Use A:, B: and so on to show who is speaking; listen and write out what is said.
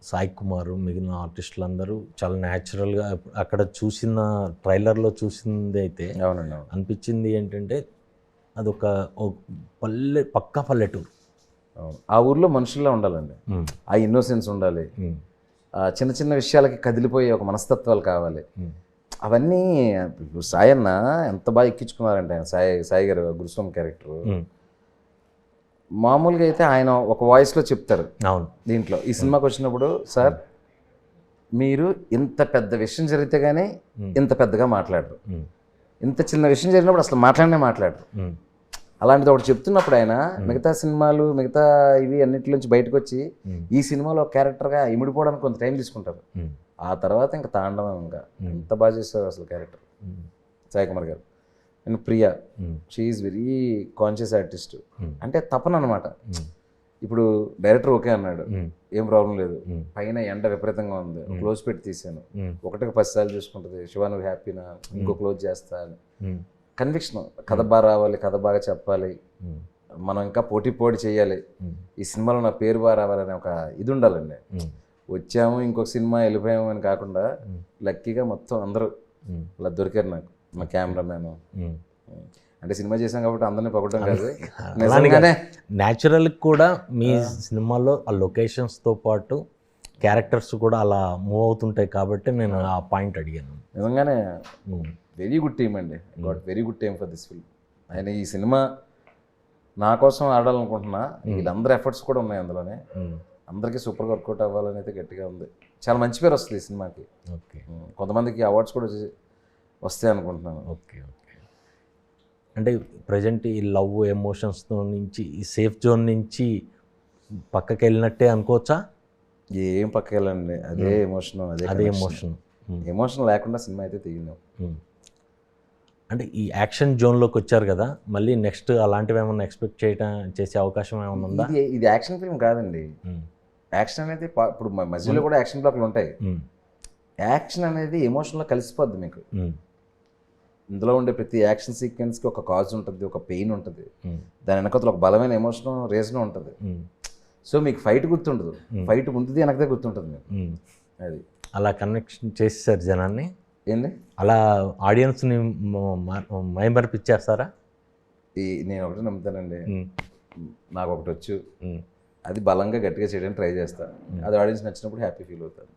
A: సాయి కుమార్ మిగిలిన ఆర్టిస్టులందరూ చాలా న్యాచురల్గా అక్కడ చూసిన ట్రైలర్లో చూసింది అయితే
B: అవునండి.
A: అనిపించింది ఏంటంటే అదొక పక్కా పల్లెటూరు.
B: అవును, ఆ ఊర్లో మనుషుల్లో ఉండాలండి, ఆ ఇన్నోసెన్స్ ఉండాలి, చిన్న చిన్న విషయాలకి కదిలిపోయే ఒక మనస్తత్వాలు కావాలి. అవన్నీ సాయి అన్న ఎంత బాగా ఎక్కించుకున్నారంటే ఆయన సాయి గారు గురుస్వామి క్యారెక్టర్ మామూలుగా అయితే ఆయన ఒక వాయిస్లో చెప్తారు.
A: అవును,
B: దీంట్లో ఈ సినిమాకి వచ్చినప్పుడు సార్ మీరు ఇంత పెద్ద విషయం జరిగితే కానీ ఇంత పెద్దగా మాట్లాడరు, ఇంత చిన్న విషయం జరిగినప్పుడు అసలు మాట్లాడరు. అలాంటిది ఒకటి చెప్తున్నప్పుడు ఆయన మిగతా సినిమాలు మిగతా ఇవి అన్నింటిలోంచి బయటకు వచ్చి ఈ సినిమాలో క్యారెక్టర్గా ఇమిడిపోవడానికి కొంత టైం తీసుకుంటారు. ఆ తర్వాత ఇంకా తాండవం, ఇంకా ఎంత బాగా చేస్తారు అసలు క్యారెక్టర్ సాయి కుమార్ గారు. And Priya, she is very conscious artist, అంటే తపన అనమాట. ఇప్పుడు డైరెక్టర్ ఓకే అన్నాడు, ఏం ప్రాబ్లం లేదు, పైన ఎండ విపరీతంగా ఉంది, క్లోజ్ పెట్టి తీసాను, ఒకటికి 10 సార్లు చూసుకుంటుంది, శివ నువ్వు హ్యాపీనా, ఇంకో క్లోజ్ చేస్తా అని కన్విక్షన్. కథ బాగా రావాలి, కథ బాగా చెప్పాలి, మనం ఇంకా పోటీ చేయాలి, ఈ సినిమాలో నా పేరు బాగా రావాలనే ఒక ఇది ఉండాలండి. వచ్చాము ఇంకొక సినిమా వెళ్ళిపోయాము అని కాకుండా లక్కీగా మొత్తం అందరూ అలా దొరికారు నాకు. మా కెమెరామ్యాన్, అంటే సినిమా చేసాం కాబట్టి అందరినీ పొగడం కాదు, నిజంగానే
A: న్యాచురల్ కూడా మీ సినిమాలో ఆ లొకేషన్స్తో పాటు క్యారెక్టర్స్ కూడా అలా మూవ్ అవుతుంటాయి కాబట్టి నేను ఆ పాయింట్ అడిగాను.
B: నిజంగానే వెరీ గుడ్ టీమ్ అండి, got very good team for this film. ఆయన ఈ సినిమా నా కోసం ఆడాలనుకుంటున్నా, వీళ్ళందరూ ఎఫర్ట్స్ కూడా ఉన్నాయి అందులోనే, అందరికీ సూపర్గా వర్కౌట్ అవ్వాలని అయితే గట్టిగా ఉంది. చాలా మంచి పేరు వస్తుంది ఈ సినిమాకి.
A: ఓకే,
B: కొంతమందికి అవార్డ్స్ కూడా వస్తాయి అనుకుంటున్నాను.
A: Okay okay. అంటే ప్రజెంట్ ఈ లవ్ ఎమోషన్స్తో నుంచి ఈ సేఫ్ జోన్ నుంచి పక్కకి వెళ్ళినట్టే అనుకోవచ్చా?
B: ఏం పక్కకి వెళ్ళండి, అదే ఎమోషన్, అదే ఎమోషన్ లేకుండా సినిమా అయితే తీయలేం.
A: అంటే ఈ యాక్షన్ జోన్లోకి వచ్చారు కదా, మళ్ళీ నెక్స్ట్ అలాంటివి ఏమన్నా ఎక్స్పెక్ట్ చేసే అవకాశం ఏమైనా ఉందా?
B: ఇది యాక్షన్ ఫిల్మ్ కాదండి. యాక్షన్ అనేది ఇప్పుడు మధ్యలో కూడా యాక్షన్ బ్లాక్లు ఉంటాయి. యాక్షన్ అనేది ఎమోషన్లో కలిసిపోద్ది మీకు. ఇందులో ఉండే ప్రతి యాక్షన్ సీక్వెన్స్కి ఒక కాజ్ ఉంటుంది, ఒక పెయిన్ ఉంటుంది, దాని వెనకతలో ఒక బలమైన ఎమోషన్ రీజన్ ఉంటుంది. సో మీకు ఫైట్ గుర్తుండదు, ఫైట్ ముందుది వెనకదే గుర్తుంటుంది మీకు. అది
A: అలా కనెక్షన్ చేసేసారు జనాన్ని.
B: ఏంటి
A: అలా ఆడియన్స్ని మైమరిపించేస్తారా?
B: నేను ఒకటి నమ్ముతానండి, నాకు ఒకటి వచ్చు, అది బలంగా గట్టిగా చేయడానికి ట్రై చేస్తాను, అది ఆడియన్స్ నచ్చినప్పుడు హ్యాపీ ఫీల్ అవుతాను.